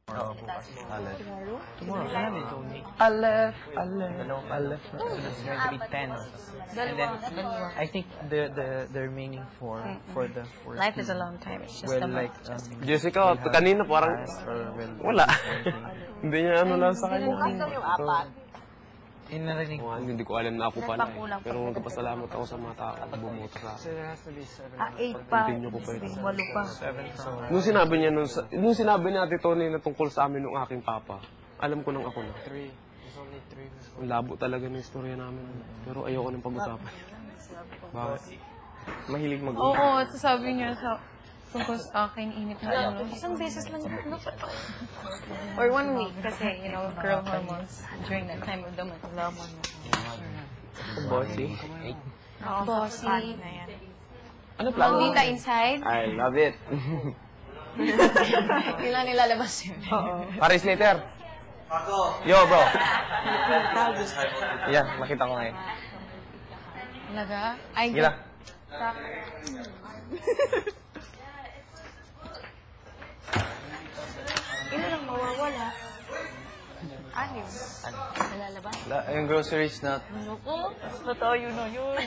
Aleph. Tomorrow, wala din, Tony. Aleph. It's going to be 10. And then, I think the remaining four for the 14. Life is a long time. It's just a like, month. Jessica, kanina parang wala. Hindi niya ano lang sa kanya. Yung apat. Inarinig ko. Hindi ko alam na ako pala. Pero magpapasalamat ako sa mga tao na bumuto sa akin. 8 pa. Continue ko pa ito. 8 pa. Nung sinabi ni Ate Tony na tungkol sa amin ng aking papa, alam ko nang ako na. 3. There's only 3. Ang labo talaga ng istorya namin. Pero ayoko nang pag-usapan. Bakit? Mahilig mag-usap. Oo, sasabi niya sa tungkol sa akin, init na ano. Isang beses lang yun. Or 1 week kasi, you know, girl hormones during that time of the month. Bossy. Bossy. Ano plano? Dita inside. I love it. Kailan nilalabas yun? Paris later. Yo, bro. Yan, makita ko ngayon. Talaga? Ay, Gila. Ilan ang mawawala? 6. Nalalabas? Yung groceries na Ano ko? Totoo yun o yun.